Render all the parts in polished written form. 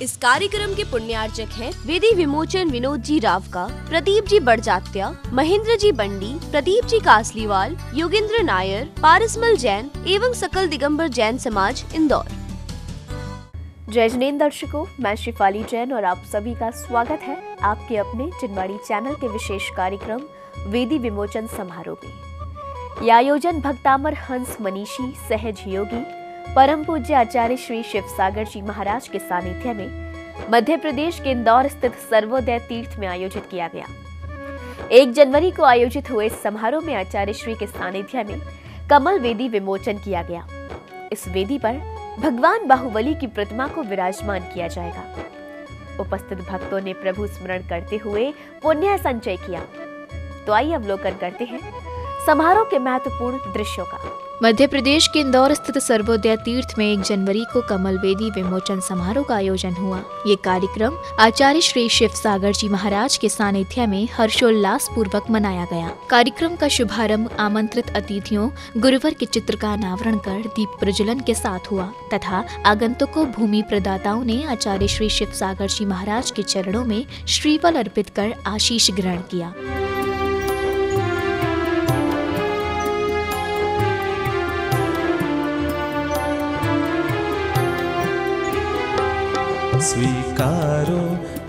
इस कार्यक्रम के पुण्यार्चक हैं वेदी विमोचन विनोद जी रावका, प्रदीप जी बड़जात्या, महेंद्र जी बंडी, प्रदीप जी कासलीवाल, योगेंद्र नायर, पारसमल जैन एवं सकल दिगंबर जैन समाज इंदौर। जय जिनेंद्र दर्शकों, मैं शिफाली जैन और आप सभी का स्वागत है आपके अपने चिनवाड़ी चैनल के विशेष कार्यक्रम वेदी विमोचन समारोह में। यह आयोजन भक्तामर हंस मनीषी सहज योगी परम पूज्य आचार्य श्री शिवसागर जी महाराज के सानिध्य में मध्य प्रदेश के इंदौर स्थित सर्वोदय तीर्थ में आयोजित किया गया। 1 जनवरी को आयोजित हुए इस समारोह में आचार्य श्री के सानिध्य में कमल वेदी विमोचन किया गया। इस वेदी पर भगवान बाहुबली की प्रतिमा को विराजमान किया जाएगा। उपस्थित भक्तों ने प्रभु स्मरण करते हुए पुण्य संचय किया। तो आइए अवलोकन करते हैं समारोह के महत्वपूर्ण दृश्यों का। मध्य प्रदेश के इंदौर स्थित सर्वोदय तीर्थ में 1 जनवरी को कमल वेदी विमोचन समारोह का आयोजन हुआ। ये कार्यक्रम आचार्य श्री शिवसागर जी महाराज के सानिध्य में हर्षोल्लास पूर्वक मनाया गया। कार्यक्रम का शुभारंभ आमंत्रित अतिथियों गुरुवर के चित्र का अनावरण कर दीप प्रज्वलन के साथ हुआ तथा आगंतुकों भूमि प्रदाताओं ने आचार्य श्री शिवसागर जी महाराज के चरणों में श्रीफल अर्पित कर आशीष ग्रहण किया। स्वीकारो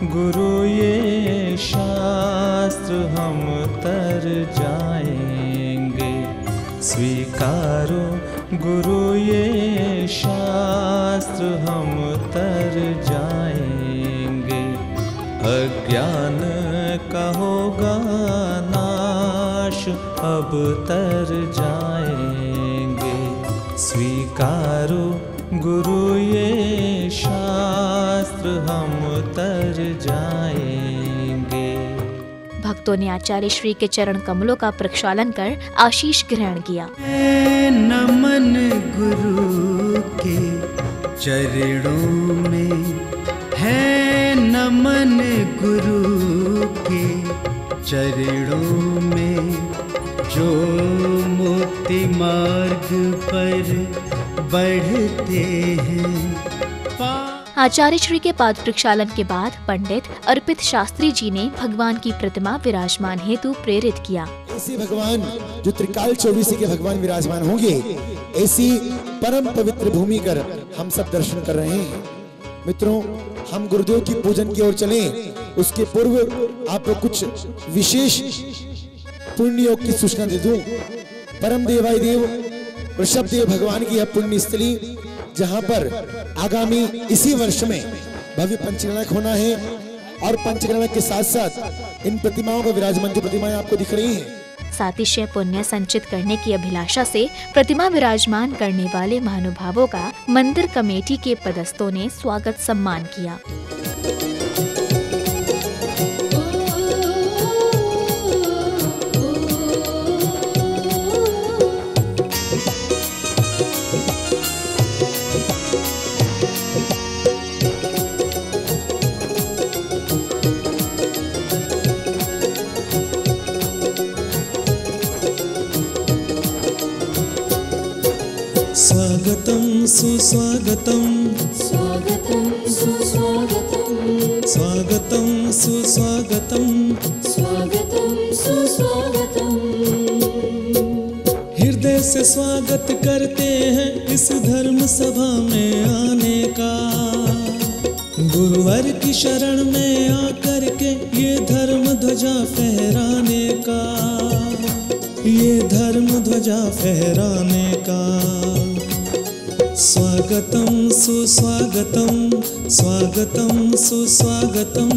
गुरु ये शास्त्र हम तर जाएंगे। स्वीकारो गुरु ये शास्त्र हम तर जाएंगे। अज्ञान का होगा नाश अब तर जाएंगे। स्वीकारो गुरु ये शास्त्र हम तर जाएंगे। भक्तों ने आचार्य श्री के चरण कमलों का प्रक्षालन कर आशीष ग्रहण किया। नमन गुरु के चरणों में है, नमन गुरु के चरणों में जो मुक्ति मार्ग पर बढ़ते हैं। आचार्य श्री के पाद प्रक्षालन के बाद पंडित अर्पित शास्त्री जी ने भगवान की प्रतिमा विराजमान हेतु प्रेरित किया। ऐसे भगवान जो त्रिकाल चौबीसी के भगवान विराजमान होंगे, ऐसी परम पवित्र भूमि कर हम सब दर्शन कर रहे हैं। मित्रों, हम गुरुदेव की पूजन की ओर चलें, उसके पूर्व आपको कुछ विशेष पुण्य योग की सूचना दे दूं। परम देवाय देव वृषभ देव भगवान की यह पुण्य स्थली, जहां पर आगामी इसी वर्ष में भव्य पंचगणक होना है और पंचगणक के साथ साथ इन प्रतिमाओं को विराजमान जो प्रतिमाएं आपको दिख रही हैं, सातिशय पुण्य संचित करने की अभिलाषा से प्रतिमा विराजमान करने वाले महानुभावों का मंदिर कमेटी के पदस्थों ने स्वागत सम्मान किया। स्वागतम सुस्वागतम, स्वागतम सुस्वागतम, स्वागतम सुस्वागतम, स्वागतम सुस्वागतम। हृदय से स्वागत करते हैं इस धर्म सभा में आने का। गुरुवर की शरण में आकर के ये धर्म ध्वजा फहराने का, ये धर्म ध्वजा फहराने का। स्वागतम सुस्वागतम, स्वागतम सुस्वागतम।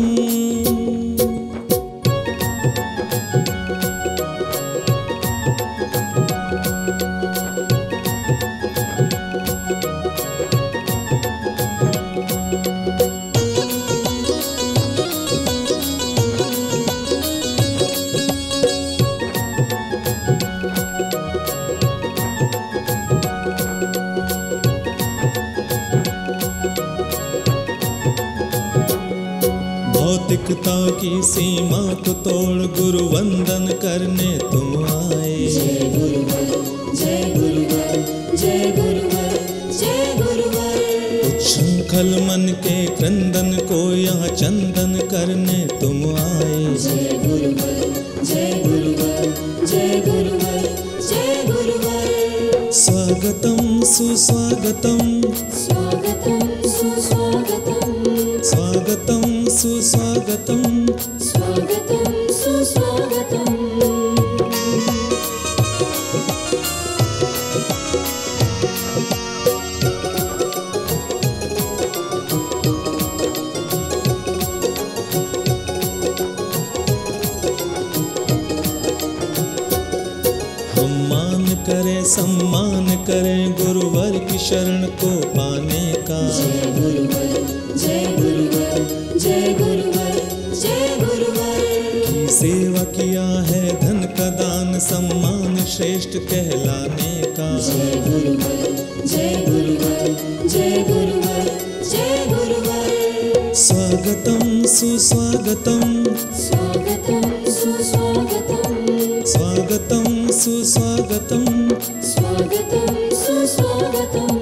भौतिकता की सीमा तो तोड़ गुरु वंदन करने तुम आए। जय गुरुवर, जय गुरुवर, जय गुरुवर, जय गुरुवर। उच्छृंखल मन के क्रंदन को यहाँ चंदन करने तुम आए। जय गुरुवर, जय गुरुवर, जय गुरुवर, जय गुरुवर। स्वागतम सुस्वागतम, स्वागतम सुस्वागतम, स्वागतम सुस्वागतम, स्वागतम सुस्वागतम। सम्मान करें गुरुवर की शरण को पाने का। जय गुरुवर, जय गुरुवर, जय गुरुवर, जय गुरुवर। की सेवा किया है धन का दान, सम्मान श्रेष्ठ कहलाने का। जय गुरुवर, जय गुरुवर, जय गुरुवर, जय गुरुवर। स्वागतम सुस्वागतम, स्वागतम सुस्वागतम, स्वागतम सुस्वागतम, स्वागतम सुस्वागतम।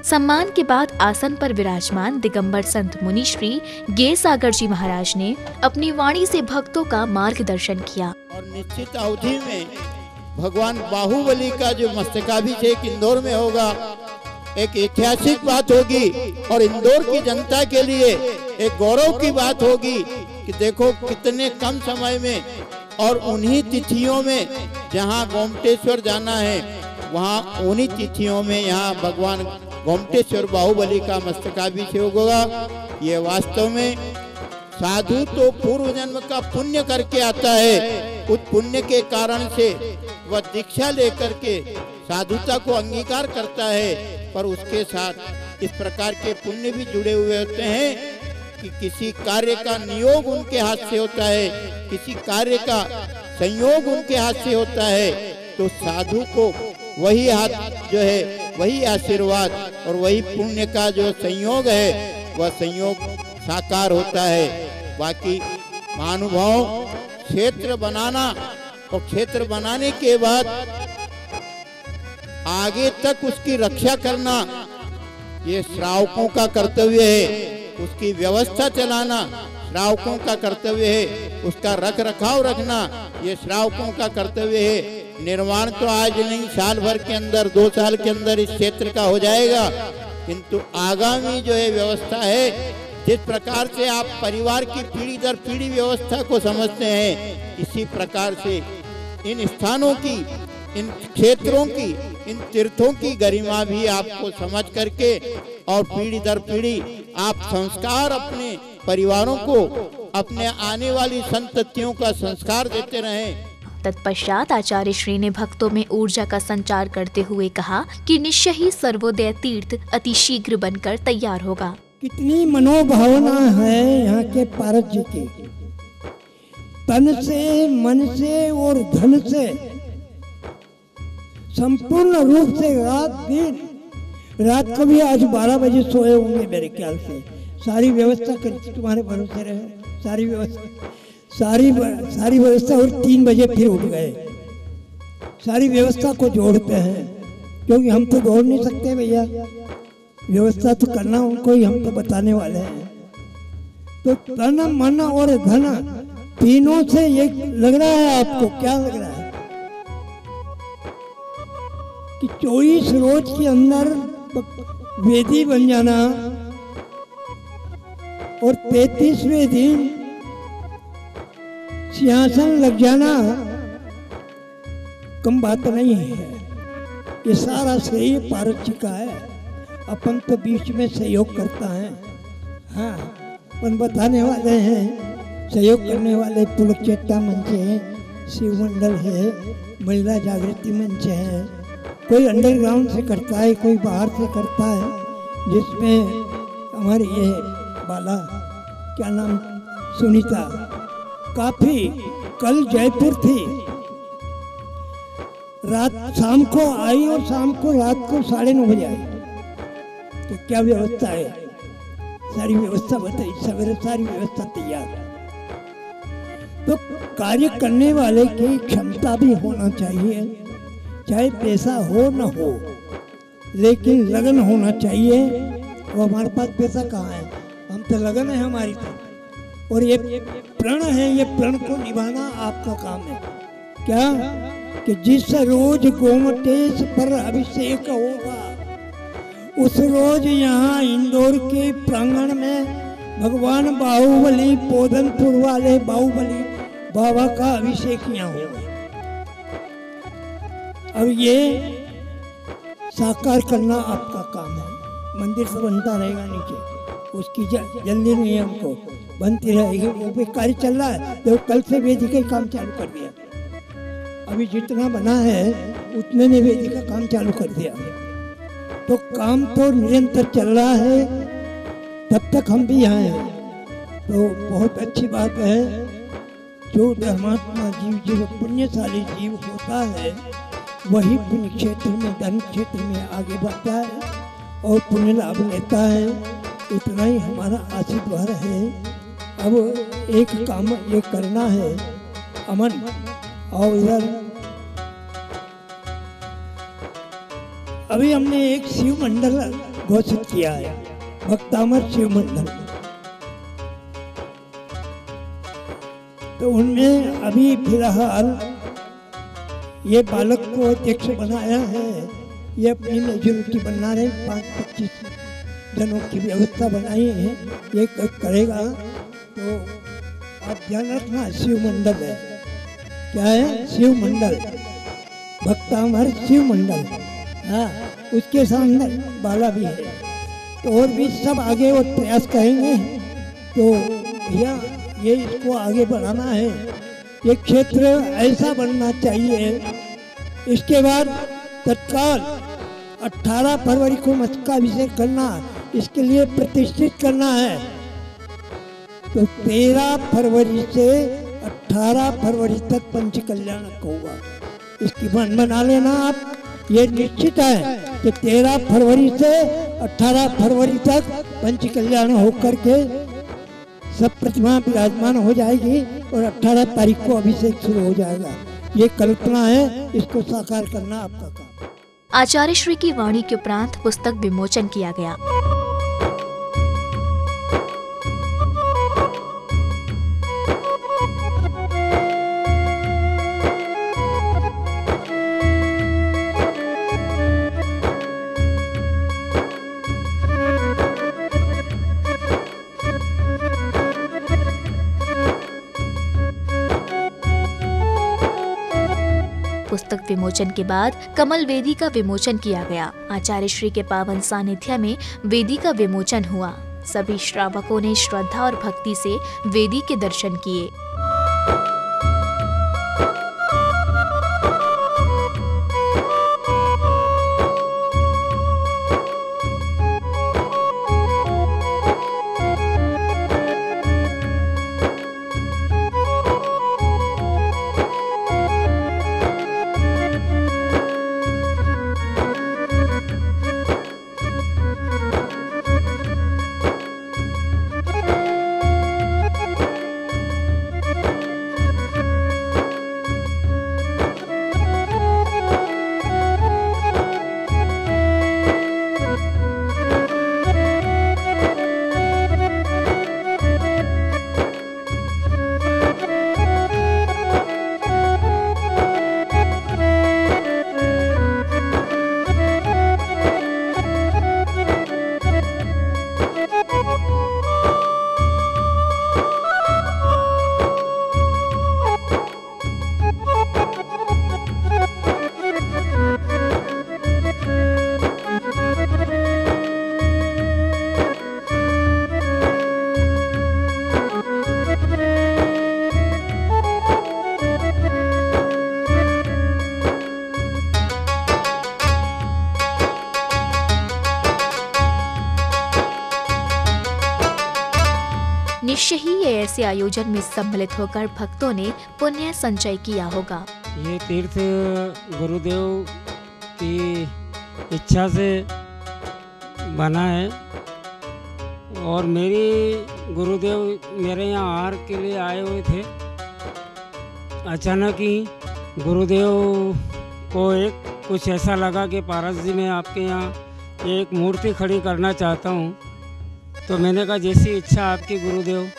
सम्मान के बाद आसन पर विराजमान दिगंबर संत मुनि श्री गे सागर जी महाराज ने अपनी वाणी से भक्तों का मार्गदर्शन किया। और निश्चित अवधि में भगवान बाहुबली का जो मस्तकाभिषेक इंदौर में होगा, एक ऐतिहासिक बात होगी और इंदौर की जनता के लिए एक गौरव की बात होगी कि देखो कितने कम समय में और उन्हीं तिथियों में जहां गोमटेश्वर जाना है, वहां उन्हीं तिथियों में यहाँ भगवान गोमटेश्वर बाहुबली का मस्तकाभिषेक होगा। ये वास्तव में साधु तो पूर्व जन्म का पुण्य करके आता है, उस पुण्य के कारण से वह दीक्षा लेकर के साधुता को अंगीकार करता है, पर उसके साथ इस प्रकार के पुण्य भी जुड़े हुए होते हैं कि किसी कार्य का नियोग उनके हाथ से होता है, किसी कार्य का संयोग उनके हाथ से होता है, तो साधु को वही हाथ जो है, वही आशीर्वाद और वही पुण्य का जो संयोग है, वह संयोग साकार होता है। बाकी महानुभाव क्षेत्र बनाना और क्षेत्र बनाने के बाद आगे तक उसकी रक्षा करना ये श्रावकों का कर्तव्य है। उसकी व्यवस्था चलाना श्रावकों का कर्तव्य है, उसका रख रखाव रखना ये श्रावकों का कर्तव्य है। निर्माण तो आज नहीं, साल भर के अंदर, 2 साल के अंदर इस क्षेत्र का हो जाएगा, किंतु आगामी जो है व्यवस्था है, जिस प्रकार से आप परिवार की पीढ़ी दर पीढ़ी व्यवस्था को समझते हैं, इसी प्रकार से इन स्थानों की, इन क्षेत्रों की, इन तीर्थों की गरिमा भी आपको समझ करके और पीढ़ी दर पीढ़ी आप संस्कार अपने परिवारों को, अपने आने वाली संततियों का संस्कार देते रहें। तत्पश्चात आचार्य श्री ने भक्तों में ऊर्जा का संचार करते हुए कहा कि निश्चय ही सर्वोदय तीर्थ अति शीघ्र बनकर तैयार होगा। कितनी मनोभावना है यहाँ के पारस जी की, तन से, मन से और धन से संपूर्ण रूप से रात दिन, रात को भी आज 12 बजे सोए होंगे मेरे ख्याल से। सारी व्यवस्था करके तुम्हारे भरोसे रहे, सारी व्यवस्था और 3 बजे फिर उठ गए। सारी व्यवस्था को जोड़ते हैं, क्योंकि हम तो जोड़ नहीं सकते भैया, व्यवस्था तो करना उनको ही, हम तो बताने वाले हैं। तो तन मन और धन तीनों से ये लग रहा है आपको, क्या लग रहा है कि 24 रोज के अंदर वेदी बन जाना और 35वें दिन सिंहासन लग जाना कम बात नहीं है। ये सारा श्रेय पारस जी का है, अपन तो बीच में सहयोग करता है। हाँ, अपन बताने वाले हैं, सहयोग करने वाले पुलक चेता मंच है, शिव मंडल है, महिला जागृति मंच है, कोई अंडरग्राउंड से करता है, कोई बाहर से करता है, जिसमें हमारी ये बाला क्या नाम सुनीता काफी कल जयपुर थी, रात शाम को आई और शाम को रात को 9:30 बजे आई। तो क्या व्यवस्था है? सारी व्यवस्था बताई, सवेरे सारी व्यवस्था तैयार। तो कार्य करने वाले की क्षमता भी होना चाहिए, चाहे पैसा हो न हो, लेकिन लगन होना चाहिए। और हमारे पास पैसा कहाँ है? हम तो लगन है हमारी तरफ। और ये प्रण है, ये प्रण को निभाना आपका काम है। क्या कि जिस रोज गोमटेश पर अभिषेक होगा, उस रोज यहाँ इंदौर के प्रांगण में भगवान बाहुबली, पोधनपुर वाले बाहुबली बाबा का अभिषेक यहाँ होगा। अब ये साकार करना आपका काम है। मंदिर तो बनता रहेगा नीचे, उसकी जल्दी नहीं है, हमको बनती रहेगी। वो भी कार्य चल रहा है, तो कल से वेदिका का काम चालू कर दिया। अभी जितना बना है उतने ने वेदिका का काम चालू कर दिया। तो काम तो निरंतर चल रहा है, तब तक हम भी यहाँ हैं। तो बहुत अच्छी बात है। जो धर्मात्मा जीव, जो पुण्यशाली जीव होता है, वही पुण्य क्षेत्र में, धर्म क्षेत्र में आगे बढ़ता है और पुण्य लाभ लेता है। इतना ही हमारा आशीर्वाद है। अब एक काम ये करना है, अमन और इधर अभी हमने एक शिव मंडल घोषित किया है, भक्तामर शिव मंडल। तो उनमें अभी फिलहाल ये बालक को अध्यक्ष बनाया है। ये अपनी मेजोरिटी बना रहे, 5-25 जनों की व्यवस्था बनाई है, ये करेगा। तो आप ध्यान रखना, शिव मंडल है। क्या है? शिव मंडल, भक्तामर शिव मंडल। हाँ, उसके सामने बाला भी है। तो और भी सब आगे और प्रयास करेंगे। तो भैया ये इसको आगे बढ़ाना है। ये क्षेत्र ऐसा बनना चाहिए। इसके बाद तत्काल 18 फरवरी को मस्तकाभिषेक करना, इसके लिए प्रतिष्ठित करना है। तो 13 फरवरी से 18 फरवरी तक पंच कल्याणक होगा। इसकी मन बना लेना आप। ये निश्चित है कि 13 फरवरी से 18 फरवरी तक पंच कल्याण होकर के सब प्रतिमा विराजमान हो जाएगी और 18 तारीख को अभिषेक शुरू हो जाएगा। ये कल्पना है, इसको साकार करना आपका काम। आचार्य श्री की वाणी के उपरांत पुस्तक विमोचन किया गया। पुस्तक विमोचन के बाद कमल वेदी का विमोचन किया गया। आचार्य श्री के पावन सानिध्य में वेदी का विमोचन हुआ। सभी श्रावकों ने श्रद्धा और भक्ति से वेदी के दर्शन किए। निश्चय ही ऐसे आयोजन में सम्मिलित होकर भक्तों ने पुण्य संचय किया होगा। ये तीर्थ गुरुदेव की इच्छा से बना है और मेरी गुरुदेव मेरे यहाँ आहार के लिए आए हुए थे। अचानक ही गुरुदेव को कुछ ऐसा लगा कि पारस जी मैं आपके यहाँ एक मूर्ति खड़ी करना चाहता हूँ। तो मैंने कहा जैसी इच्छा आपकी गुरुदेव।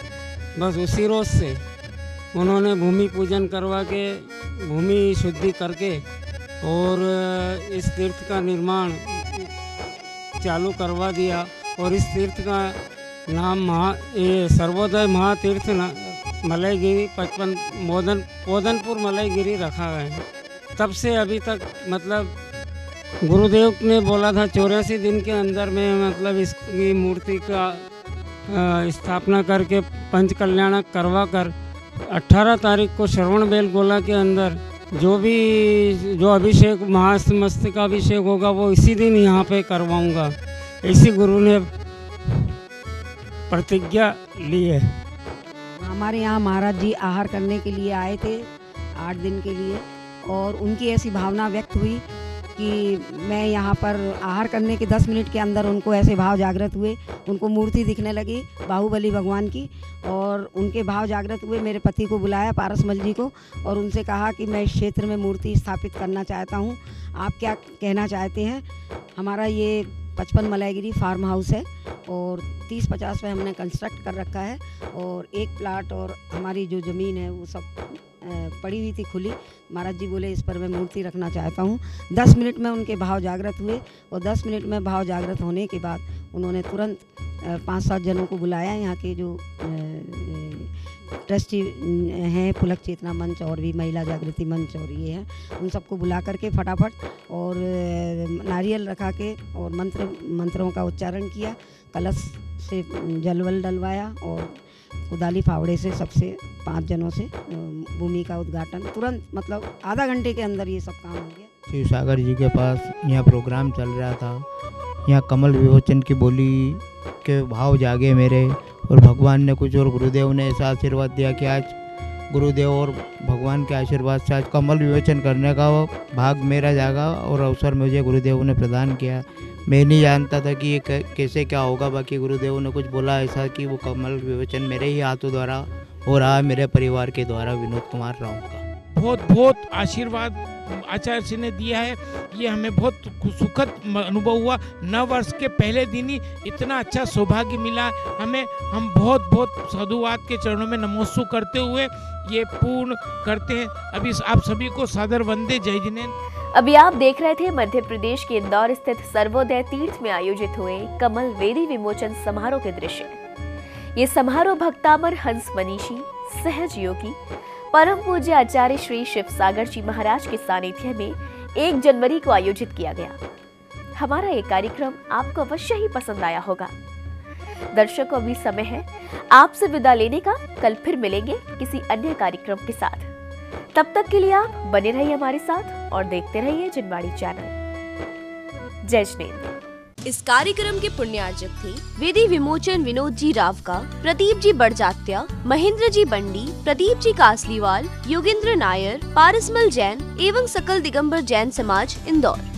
बस उसी रोज़ से उन्होंने भूमि पूजन करवा के भूमि शुद्धि करके और इस तीर्थ का निर्माण चालू करवा दिया और इस तीर्थ का नाम सर्वोदय महातीर्थ मलयगिरी 55 पोदनपुर मलयगिरी रखा गया है। तब से अभी तक मतलब गुरुदेव ने बोला था 84 दिन के अंदर में मतलब इसकी मूर्ति का स्थापना करके पंच कल्याण करवा कर 18 तारीख को श्रवण बेलगोला के अंदर जो अभिषेक महामस्तकाभिषेक होगा वो इसी दिन यहाँ पे करवाऊँगा। इसी गुरु ने प्रतिज्ञा ली है। हमारे यहाँ महाराज जी आहार करने के लिए आए थे 8 दिन के लिए और उनकी ऐसी भावना व्यक्त हुई कि मैं यहाँ पर आहार करने के 10 मिनट के अंदर उनको ऐसे भाव जागृत हुए, उनको मूर्ति दिखने लगी बाहुबली भगवान की और उनके भाव जागृत हुए। मेरे पति को बुलाया पारसमल जी को और उनसे कहा कि मैं इस क्षेत्र में मूर्ति स्थापित करना चाहता हूँ, आप क्या कहना चाहते हैं। हमारा ये 55 मलयगिरी फार्म हाउस है और 30-50 में हमने कंस्ट्रक्ट कर रखा है और एक प्लाट और हमारी जो ज़मीन है वो सब पड़ी हुई थी खुली। महाराज जी बोले इस पर मैं मूर्ति रखना चाहता हूँ। 10 मिनट में उनके भाव जागृत हुए और 10 मिनट में भाव जागृत होने के बाद उन्होंने तुरंत 5-7 जनों को बुलाया, यहाँ के जो ट्रस्टी हैं पुलक चेतना मंच और भी महिला जागृति मंच और ये हैं, उन सबको बुला करके फटाफट और नारियल रखा के और मंत्रों का उच्चारण किया, कलश से जलवल डलवाया और कुदाली फावड़े से सबसे 5 जनों से भूमि का उद्घाटन तुरंत मतलब आधा घंटे के अंदर ये सब काम हो गया। शिव सागर जी के पास यहाँ प्रोग्राम चल रहा था, यहाँ कमल विमोचन की बोली के भाव जागे मेरे और भगवान ने कुछ और गुरुदेव ने ऐसा आशीर्वाद दिया कि आज गुरुदेव और भगवान के आशीर्वाद से आज कमल विमोचन करने का भाग मेरा जागा और अवसर मुझे गुरुदेव ने प्रदान किया। मैं नहीं जानता था कि ये कैसे क्या होगा, बाकी गुरुदेव ने कुछ बोला ऐसा कि वो कमल विमोचन मेरे ही हाथों द्वारा हो रहा है, मेरे परिवार के द्वारा, विनोद कुमार राव का। बहुत आशीर्वाद आचार्य जी ने दिया है। ये हमें बहुत सुखद अनुभव हुआ। नव वर्ष के पहले दिन ही इतना अच्छा सौभाग्य मिला हमें। हम बहुत साधुवाद के चरणों में नमोस्तु करते हुए ये पूर्ण करते हैं। अभी आप सभी को सादर वंदे, जय जिनेन्द्र। अभी आप देख रहे थे मध्य प्रदेश के इंदौर स्थित सर्वोदय तीर्थ में आयोजित हुए कमल वेदी विमोचन समारोह के दृश्य। ये समारोह भक्तामर हंस मनीषी सहज योगी परम पूज्य आचार्य श्री शिव सागर जी महाराज के सानिध्य में 1 जनवरी को आयोजित किया गया। हमारा ये कार्यक्रम आपको अवश्य ही पसंद आया होगा। दर्शकों, अभी समय है आपसे विदा लेने का। कल फिर मिलेंगे किसी अन्य कार्यक्रम के साथ। तब तक के लिए आप बने रहिए हमारे साथ और देखते रहिए जिनवाणी चैनल। जय जिनेन्द्र। इस कार्यक्रम के पुण्यार्जक थे वेदी विमोचन विनोद जी राव का, प्रदीप जी बड़जात्या, महेंद्र जी बंडी, प्रदीप जी कासलीवाल, योगेंद्र नायर, पारसमल जैन एवं सकल दिगंबर जैन समाज इंदौर।